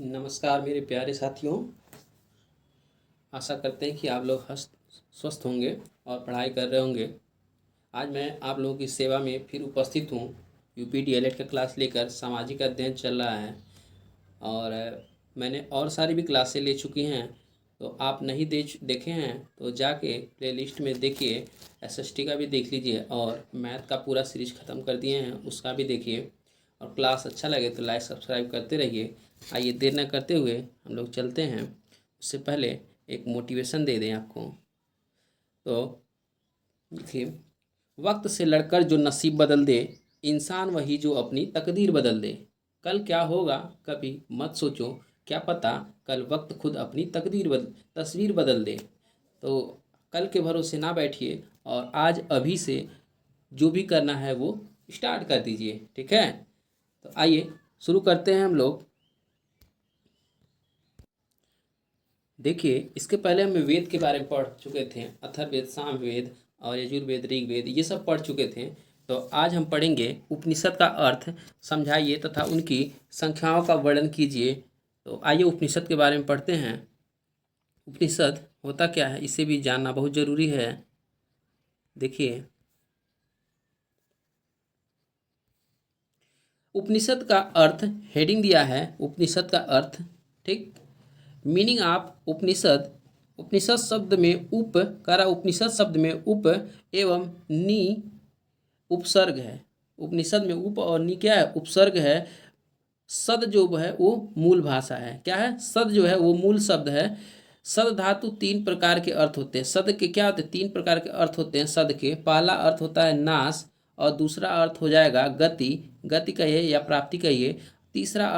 नमस्कार मेरे प्यारे साथियों। आशा करते हैं कि आप लोग हस्त स्वस्थ होंगे और पढ़ाई कर रहे होंगे। आज मैं आप लोगों की सेवा में फिर उपस्थित हूँ। यूपी डीएलएड का क्लास लेकर सामाजिक अध्ययन चल रहा है और मैंने और सारी भी क्लासें ले चुकी हैं। तो आप नहीं देखे हैं तो जाके प्लेलिस्ट में देखिए। एसएसटी का भी देख लीजिए और मैथ का पूरा सीरीज ख़त्म कर दिए हैं, उसका भी देखिए। और क्लास अच्छा लगे तो लाइक सब्सक्राइब करते रहिए। आइए देर न करते हुए हम लोग चलते हैं। उससे पहले एक मोटिवेशन दे दें आपको। तो देखिए, वक्त से लड़कर जो नसीब बदल दे, इंसान वही जो अपनी तकदीर बदल दे। कल क्या होगा कभी मत सोचो, क्या पता कल वक्त खुद अपनी तस्वीर बदल दे। तो कल के भरोसे ना बैठिए और आज अभी से जो भी करना है वो स्टार्ट कर दीजिए। ठीक है, तो आइए शुरू करते हैं हम लोग। देखिए, इसके पहले हम वेद के बारे में पढ़ चुके थे। अथर्ववेद, सामवेद और यजुर्वेद, ऋग्वेद, ये सब पढ़ चुके थे। तो आज हम पढ़ेंगे उपनिषद का अर्थ समझाइए तथा उनकी संख्याओं का वर्णन कीजिए। तो आइए उपनिषद के बारे में पढ़ते हैं। उपनिषद होता क्या है, इसे भी जानना बहुत जरूरी है। देखिए, उपनिषद का अर्थ हेडिंग दिया है, उपनिषद का अर्थ। ठीक, मीनिंग ऑफ उपनिषद। उपनिषद शब्द में उप करा, उपनिषद शब्द में उप एवं नी उपसर्ग है। उपनिषद में उप और नी क्या है, उपसर्ग है। सद जो है वो मूल भाषा है। क्या है, सद जो है वो मूल शब्द है। सद धातु तीन प्रकार के अर्थ होते हैं। सद के क्या होते हैं, तीन प्रकार के अर्थ होते हैं सद के। पहला अर्थ होता है नाश और दूसरा अर्थ हो जाएगा गति, गति कहिए या प्राप्ति कहिए। तीसरा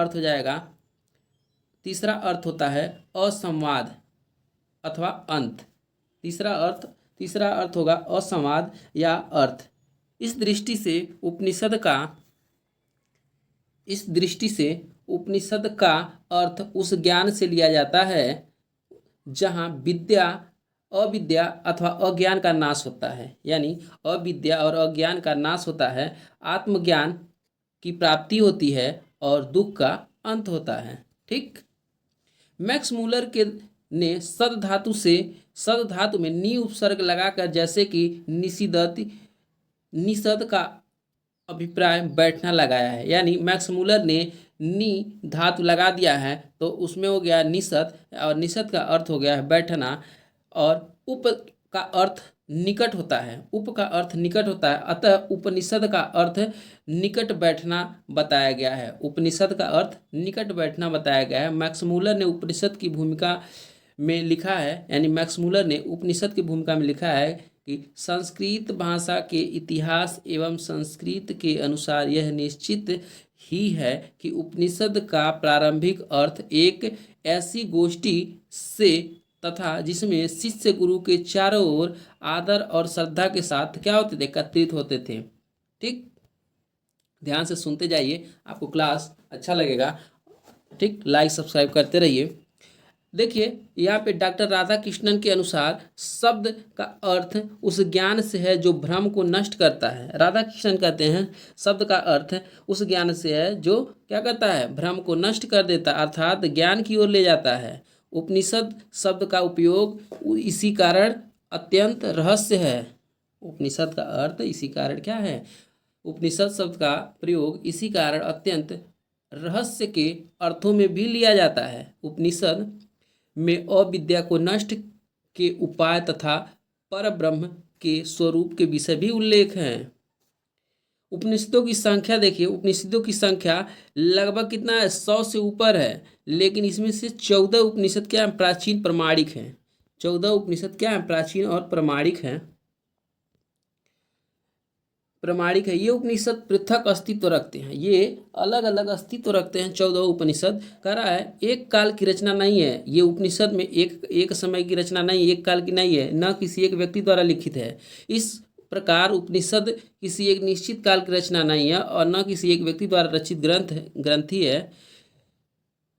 अर्थ होता है असंवाद अथवा अंत। तीसरा अर्थ होगा असंवाद या अर्थ। इस दृष्टि से उपनिषद का अर्थ उस ज्ञान से लिया जाता है जहाँ अविद्या अथवा अज्ञान का नाश होता है। यानी अविद्या और अज्ञान का नाश होता है, आत्मज्ञान की प्राप्ति होती है और दुख का अंत होता है। ठीक, मैक्स मूलर के ने सद धातु में नी उपसर्ग लगाकर, जैसे कि निषद का अभिप्राय बैठना लगाया है। यानी मैक्स मूलर ने नी धातु लगा दिया है तो उसमें हो गया निषद, और निषद का अर्थ हो गया है बैठना। और उप का अर्थ निकट होता है, उप का अर्थ निकट होता है। अतः उपनिषद का अर्थ निकट बैठना बताया गया है। उपनिषद का अर्थ निकट बैठना बताया गया है। मैक्स मूलर ने उपनिषद की भूमिका में लिखा है, यानी मैक्स मूलर ने उपनिषद की भूमिका में लिखा है कि संस्कृत भाषा के इतिहास एवं संस्कृत के अनुसार यह निश्चित ही है कि उपनिषद का प्रारंभिक अर्थ एक ऐसी गोष्ठी से तथा जिसमें शिष्य गुरु के चारों ओर आदर और श्रद्धा के साथ क्या होते थे, एकत्रित होते थे। ठीक, ध्यान से सुनते जाइए, आपको क्लास अच्छा लगेगा। ठीक, लाइक सब्सक्राइब करते रहिए। देखिए, यहाँ पे डॉक्टर राधा कृष्णन के अनुसार शब्द का अर्थ उस ज्ञान से है जो भ्रम को नष्ट करता है। राधा कृष्णन कहते हैं शब्द का अर्थ उस ज्ञान से है जो क्या करता है, भ्रम को नष्ट कर देता, अर्थात ज्ञान की ओर ले जाता है। उपनिषद शब्द का उपयोग इसी कारण अत्यंत रहस्य है। उपनिषद का अर्थ इसी कारण क्या है, उपनिषद शब्द का प्रयोग इसी कारण अत्यंत रहस्य के अर्थों में भी लिया जाता है। उपनिषद में अविद्या को नष्ट के उपाय तथा परब्रह्म के स्वरूप के विषय भी उल्लेख हैं। उपनिषदों की संख्या देखिए, उपनिषदों की संख्या लगभग कितना है, 100 से ऊपर है। लेकिन इसमें से 14 उपनिषद क्या है, प्राचीन प्रमाणिक हैं। 14 उपनिषद क्या है, प्राचीन और प्रमाणिक हैं। ये उपनिषद पृथक अस्तित्व रखते हैं, ये अलग अलग अस्तित्व रखते हैं। 14 उपनिषद कह रहा है एक काल की रचना नहीं है। ये उपनिषद में एक समय की रचना नहीं, एक काल की नहीं है, न किसी एक व्यक्ति द्वारा लिखित है। इस प्रकार उपनिषद किसी एक निश्चित काल की रचना नहीं है और न किसी एक व्यक्ति द्वारा रचित ग्रंथि है।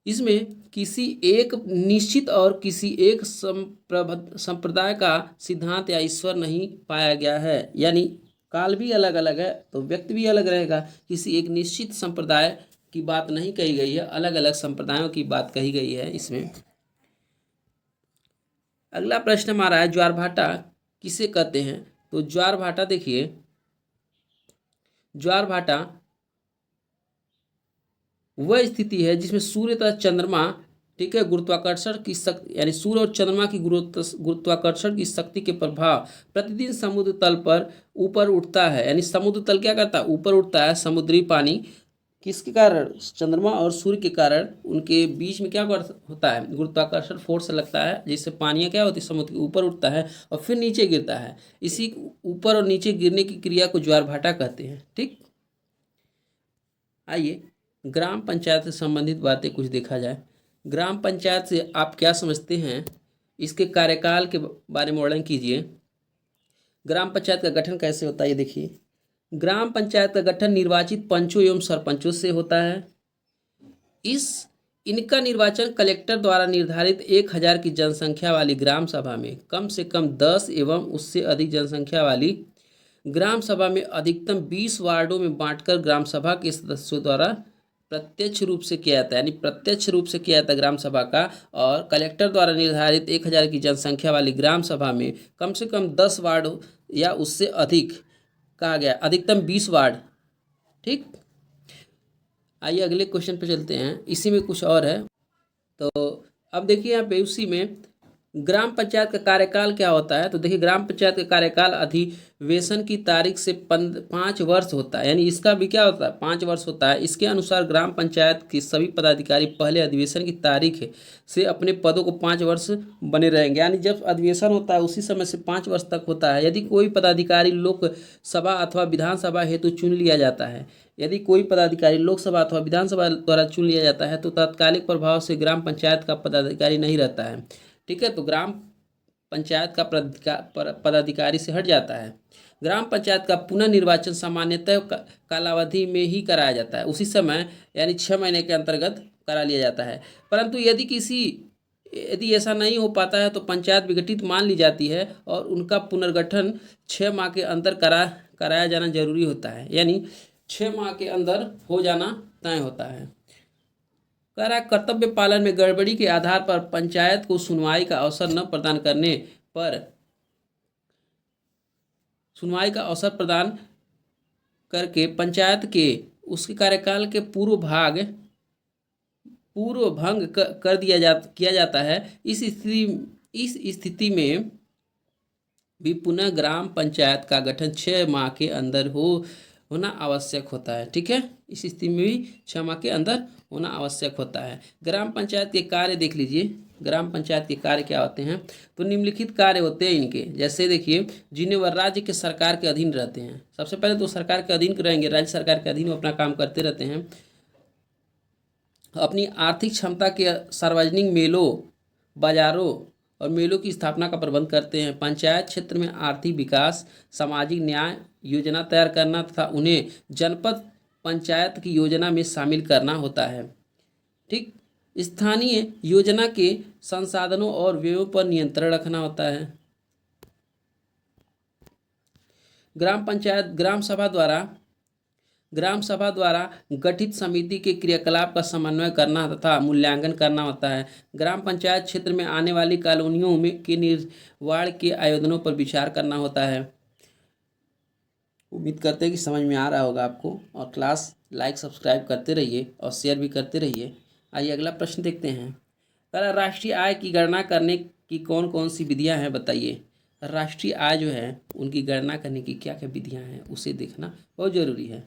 इसमें किसी एक निश्चित और किसी एक संप्रदाय का सिद्धांत या ईश्वर नहीं पाया गया है। यानी काल भी अलग अलग है तो व्यक्ति भी अलग रहेगा। किसी एक निश्चित संप्रदाय की बात नहीं कही गई है, अलग अलग संप्रदायों की बात कही गई है इसमें। अगला प्रश्न हमारा है ज्वार भाटा किसे कहते हैं। तो ज्वार भाटा देखिए, ज्वार भाटा वह स्थिति है जिसमें सूर्य तथा चंद्रमा, ठीक है, गुरुत्वाकर्षण की शक्ति यानी सूर्य और चंद्रमा की गुरुत्वाकर्षण की शक्ति के प्रभाव प्रतिदिन समुद्र तल पर ऊपर उठता है। यानी समुद्र तल क्या करता है, ऊपर उठता है। समुद्री पानी किसके कारण, चंद्रमा और सूर्य के कारण उनके बीच में क्या होता है, गुरुत्वाकर्षण फोर्स लगता है, जिससे पानी क्या होती है, समुद्र के ऊपर उठता है और फिर नीचे गिरता है। इसी ऊपर और नीचे गिरने की क्रिया को ज्वार भाटा कहते हैं। ठीक, आइए ग्राम पंचायत से संबंधित बातें कुछ देखा जाए। ग्राम पंचायत से आप क्या समझते हैं, इसके कार्यकाल के बारे में वर्णन कीजिए। ग्राम पंचायत का गठन कैसे होता है ये देखिए। ग्राम पंचायत का गठन निर्वाचित पंचों एवं सरपंचों से होता है। इनका निर्वाचन कलेक्टर द्वारा निर्धारित 1000 की जनसंख्या वाली ग्राम सभा में कम से कम 10 एवं उससे अधिक जनसंख्या वाली ग्राम सभा में अधिकतम 20 वार्डों में बांटकर ग्राम सभा के सदस्यों द्वारा प्रत्यक्ष रूप से किया जाता है। यानी प्रत्यक्ष रूप से किया जाता है ग्राम सभा का। और कलेक्टर द्वारा निर्धारित 1000 की जनसंख्या वाली ग्राम सभा में कम से कम 10 वार्ड या उससे अधिक कहा गया, अधिकतम 20 वार्ड। ठीक, आइए अगले क्वेश्चन पे चलते हैं। इसी में कुछ और है। तो अब देखिए यहाँ पे उसी में ग्राम पंचायत का कार्यकाल क्या होता है। तो देखिए ग्राम पंचायत का कार्यकाल अधिवेशन की तारीख से 5 वर्ष होता है। यानी इसका भी क्या होता है, 5 वर्ष होता है। इसके अनुसार ग्राम पंचायत के सभी पदाधिकारी पहले अधिवेशन की तारीख से अपने पदों को 5 वर्ष बने रहेंगे। यानी जब अधिवेशन होता है उसी समय से 5 वर्ष तक होता है। यदि कोई पदाधिकारी लोकसभा अथवा विधानसभा हेतु चुन लिया जाता है, यदि कोई पदाधिकारी लोकसभा अथवा विधानसभा द्वारा चुन लिया जाता है तो तात्कालिक प्रभाव से ग्राम पंचायत का पदाधिकारी नहीं रहता है। ठीक है, तो ग्राम पंचायत का पदाधिकारी से हट जाता है। ग्राम पंचायत का पुनर्निर्वाचन सामान्यतः कालावधि में ही कराया जाता है, उसी समय यानी 6 महीने के अंतर्गत करा लिया जाता है। परंतु यदि ऐसा नहीं हो पाता है तो पंचायत विघटित मान ली जाती है और उनका पुनर्गठन 6 माह के अंदर कराया जाना जरूरी होता है। यानी 6 माह के अंदर हो जाना तय होता है। कर्तव्य पालन में गड़बड़ी के आधार पर पंचायत को सुनवाई का अवसर प्रदान करके पंचायत के उसके कार्यकाल के पूर्व भंग किया जाता है। इस स्थिति में भी पुनः ग्राम पंचायत का गठन 6 माह के अंदर होना आवश्यक होता है। ठीक है, इस स्थिति में भी 6 माह के अंदर होना आवश्यक होता है। ग्राम पंचायत के कार्य देख लीजिए। ग्राम पंचायत के कार्य क्या होते हैं, तो निम्नलिखित कार्य होते हैं इनके। जैसे देखिए, जिन्हें वह राज्य के सरकार के अधीन रहते हैं। सबसे पहले तो सरकार के अधीन रहेंगे, राज्य सरकार के अधीन अपना काम करते रहते हैं। अपनी आर्थिक क्षमता के सार्वजनिक मेलों, बाजारों और मेलों की स्थापना का प्रबंध करते हैं। पंचायत क्षेत्र में आर्थिक विकास, सामाजिक न्याय योजना तैयार करना तथा उन्हें जनपद पंचायत की योजना में शामिल करना होता है। ठीक, स्थानीय योजना के संसाधनों और व्ययों पर नियंत्रण रखना होता है। ग्राम सभा द्वारा गठित समिति के क्रियाकलाप का समन्वय करना तथा मूल्यांकन करना होता है। ग्राम पंचायत क्षेत्र में आने वाली कॉलोनियों के निर्माण के आयोजनों पर विचार करना होता है। उम्मीद करते हैं कि समझ में आ रहा होगा आपको। और क्लास लाइक सब्सक्राइब करते रहिए और शेयर भी करते रहिए। आइए अगला प्रश्न देखते हैं। राष्ट्रीय आय की गणना करने की कौन कौन सी विधियां हैं, बताइए। राष्ट्रीय आय जो है उनकी गणना करने की क्या क्या विधियां हैं, उसे देखना बहुत ज़रूरी है।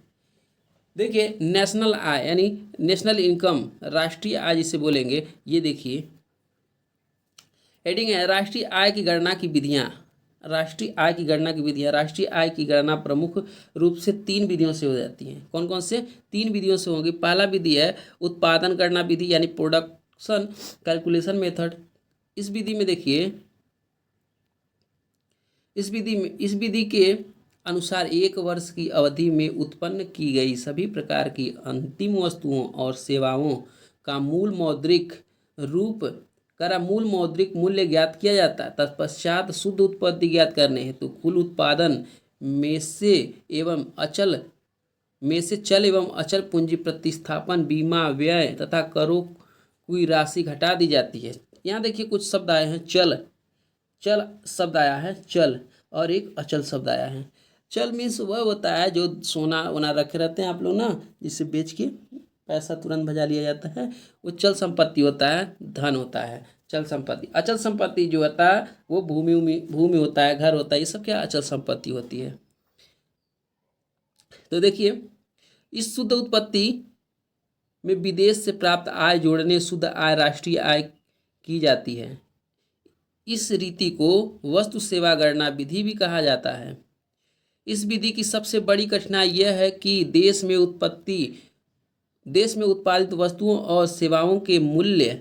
देखिए, नेशनल आय यानी नेशनल इनकम, राष्ट्रीय आय जिसे बोलेंगे, ये देखिए हेडिंग है राष्ट्रीय आय की गणना की विधियां। राष्ट्रीय आय की गणना की विधियां। राष्ट्रीय आय की गणना प्रमुख रूप से 3 विधियों से हो जाती हैं। कौन कौन से? 3 विधियों से होंगी। पहला विधि है उत्पादन गणना विधि यानी प्रोडक्शन कैलकुलेशन मेथड। इस विधि में देखिए, इस विधि के अनुसार 1 वर्ष की अवधि में उत्पन्न की गई सभी प्रकार की अंतिम वस्तुओं और सेवाओं का मूल मौद्रिक मूल्य ज्ञात किया जाता है। तत्पश्चात शुद्ध उत्पत्ति ज्ञात करने हेतु कुल उत्पादन में से एवं अचल में से चल एवं अचल पूंजी प्रतिस्थापन बीमा व्यय तथा करों की राशि घटा दी जाती है। यहाँ देखिए कुछ शब्द आए हैं। चल, चल शब्द आया है चल, और एक अचल शब्द आया है। चल मीन्स वह होता है जो सोना वोना रखे रहते हैं आप लोग ना, जिसे बेच के पैसा तुरंत भजा लिया जाता है, वो चल संपत्ति होता है, धन होता है चल संपत्ति। अचल संपत्ति जो होता है वो भूमि होता है, घर होता है, ये सब क्या अचल संपत्ति होती है। तो देखिए इस शुद्ध उत्पत्ति में विदेश से प्राप्त आय जोड़ने शुद्ध आय राष्ट्रीय आय की जाती है। इस रीति को वस्तु सेवा गणना विधि भी कहा जाता है। इस विधि की सबसे बड़ी कठिनाई यह है कि देश में उत्पादित वस्तुओं और सेवाओं के मूल्य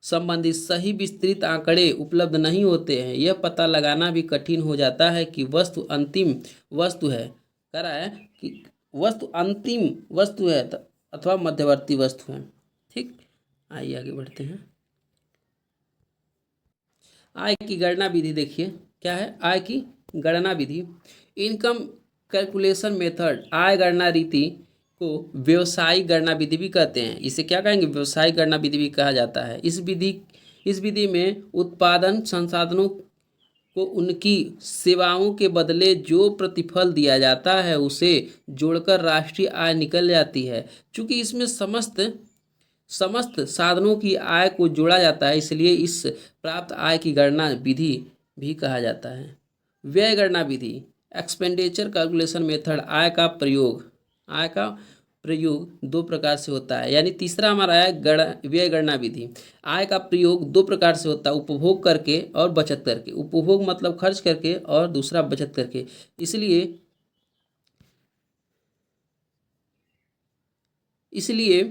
संबंधित सही विस्तृत आंकड़े उपलब्ध नहीं होते हैं। यह पता लगाना भी कठिन हो जाता है कि वस्तु अंतिम वस्तु है, कह रहा है कि वस्तु अंतिम वस्तु है अथवा मध्यवर्ती वस्तु है। ठीक, आइए आगे बढ़ते हैं। आय की गणना विधि देखिए क्या है। आय की गणना विधि, इनकम कैलकुलेशन मेथड, आय गणना रीति को व्यवसायिक गणना विधि भी कहते हैं। इसे क्या कहेंगे, व्यवसायिक गणना विधि भी कहा जाता है। इस विधि में उत्पादन संसाधनों को उनकी सेवाओं के बदले जो प्रतिफल दिया जाता है उसे जोड़कर राष्ट्रीय आय निकल जाती है। चूंकि इसमें समस्त साधनों की आय को जोड़ा जाता है, इसलिए इस प्राप्त आय की गणना विधि भी कहा जाता है। व्यय गणना विधि, एक्सपेंडिचर कैलकुलेशन मेथड, आय का प्रयोग दो प्रकार से होता है। यानी तीसरा हमारा है व्यय गणना विधि। आय का प्रयोग दो प्रकार से होता है, उपभोग करके और बचत करके। उपभोग मतलब खर्च करके और दूसरा बचत करके। इसलिए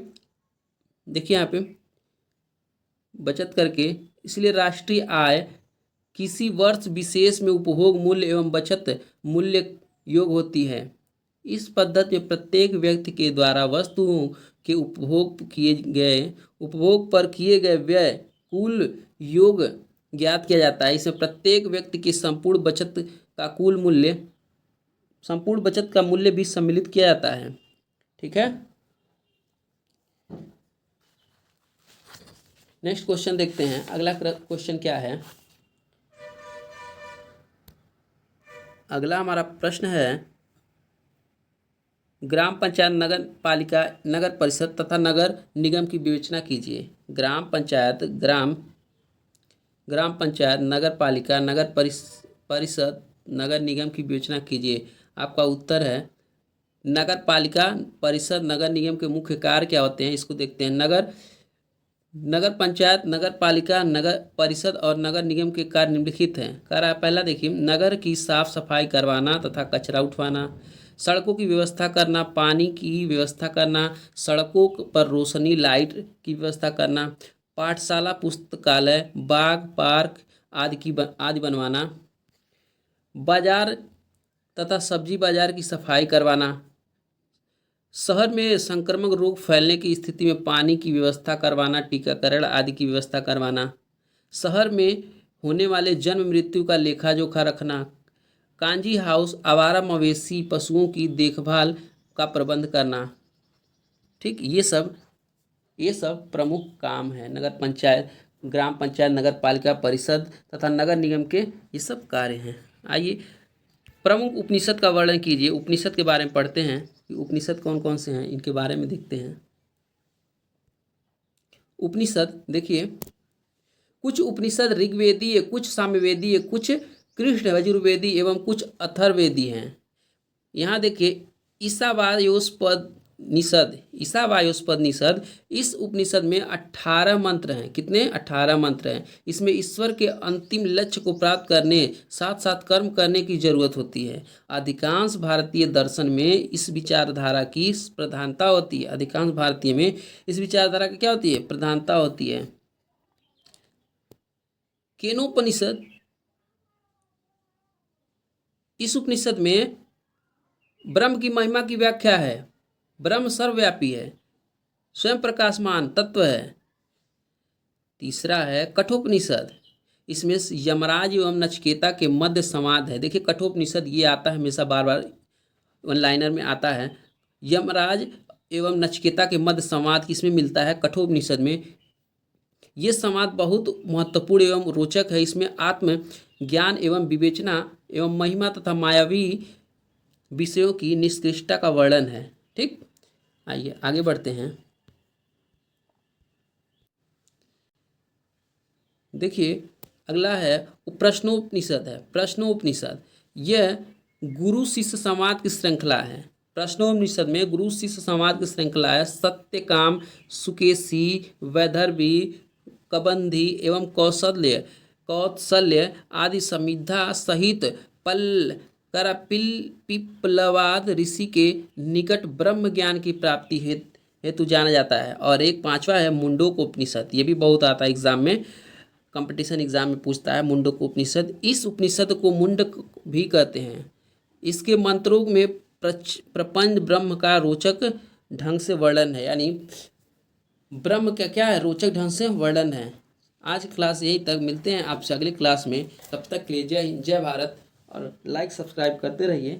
देखिए यहाँ पे बचत करके, इसलिए राष्ट्रीय आय किसी वर्ष विशेष में उपभोग मूल्य एवं बचत मूल्य योग होती है। इस पद्धति में प्रत्येक व्यक्ति के द्वारा वस्तुओं के उपभोग पर किए गए व्यय कुल योग ज्ञात किया जाता है। इसमें प्रत्येक व्यक्ति की संपूर्ण बचत का मूल्य भी सम्मिलित किया जाता है। ठीक है, नेक्स्ट क्वेश्चन देखते हैं। अगला क्वेश्चन क्या है। अगला हमारा प्रश्न है, ग्राम पंचायत, नगर पालिका, नगर परिषद तथा नगर निगम की विवेचना कीजिए। ग्राम पंचायत, नगर पालिका, नगर परिषद, नगर निगम की विवेचना कीजिए। आपका उत्तर है नगर पालिका, परिषद, नगर निगम के मुख्य कार्य क्या होते हैं, इसको देखते हैं। नगर पंचायत, नगर पालिका, नगर परिषद और नगर निगम के कार्य निम्नलिखित हैं। कह रहा है पहला देखिए, नगर की साफ सफाई करवाना तथा कचरा उठवाना, सड़कों की व्यवस्था करना, पानी की व्यवस्था करना, सड़कों पर रोशनी लाइट की व्यवस्था करना, पाठशाला, पुस्तकालय, बाग, पार्क आदि बनवाना, बाजार तथा सब्जी बाजार की सफाई करवाना, शहर में संक्रामक रोग फैलने की स्थिति में पानी की व्यवस्था करवाना, टीकाकरण आदि की व्यवस्था करवाना, शहर में होने वाले जन्म मृत्यु का लेखा जोखा रखना, कांजी हाउस, आवारा मवेशी पशुओं की देखभाल का प्रबंध करना। ठीक, ये सब प्रमुख काम है नगर पंचायत, ग्राम पंचायत, नगर पालिका, परिषद तथा नगर निगम के ये सब कार्य हैं। आइए प्रमुख उपनिषद का वर्णन कीजिए। उपनिषद के बारे में पढ़ते हैं कि उपनिषद कौन कौन से हैं, इनके बारे में देखते हैं। उपनिषद देखिए, कुछ उपनिषद ऋग्वेदीय, कुछ सामवेदीय, कुछ कृष्ण यजुर्वेदी एवं कुछ अथर्ववेदी हैं। यहाँ देखिए ईशावायोस्पद निषद, इस उपनिषद में 18 मंत्र हैं। कितने? 18 मंत्र हैं। इसमें ईश्वर के अंतिम लक्ष्य को प्राप्त करने साथ साथ कर्म करने की जरूरत होती है। अधिकांश भारतीय दर्शन में इस विचारधारा की प्रधानता होती है। अधिकांश भारतीय में इस विचारधारा की क्या होती है? प्रधानता होती है। केनोपनिषद, इस उपनिषद में ब्रह्म की महिमा की व्याख्या है। ब्रह्म सर्वव्यापी है, स्वयं प्रकाशमान तत्व है। तीसरा है कठोपनिषद, इसमें यमराज एवं नचिकेता के मध्य संवाद है। देखिए कठोपनिषद ये आता है हमेशा, बार बार वन लाइनर में आता है। यमराज एवं नचिकेता के मध्य संवाद किसमें मिलता है? कठोपनिषद में। ये संवाद बहुत महत्वपूर्ण एवं रोचक है। इसमें आत्म ज्ञान एवं विवेचना एवं महिमा तथा मायावी विषयों की निष्कृष्टता का वर्णन है। ठीक, आइए आगे बढ़ते हैं। देखिए अगला है प्रश्नोपनिषद है। प्रश्नोपनिषद यह गुरु शिष्य संवाद की श्रृंखला है। प्रश्नोपनिषद में गुरु शिष्य संवाद की श्रृंखला है। सत्यकाम, सुकेशी, वैदर्भी, कबंधी एवं कौत्सल्य आदि समिधा सहित पल करापिल पिप्लवाद ऋषि के निकट ब्रह्म ज्ञान की प्राप्ति हेतु जाना जाता है। और एक पांचवा है मुंडोक उपनिषद। ये भी बहुत आता है एग्जाम में, कंपटीशन एग्जाम में पूछता है मुंडक उपनिषद। इस उपनिषद को मुंडक भी कहते हैं। इसके मंत्रों में प्रपंच ब्रह्म का रोचक ढंग से वर्णन है, यानी ब्रह्म का क्या है, रोचक ढंग से वर्णन है। आज क्लास यही तक, मिलते हैं आपसे अगले क्लास में। तब तक के लिए जय हिंद, जय भारत, और लाइक सब्सक्राइब करते रहिए।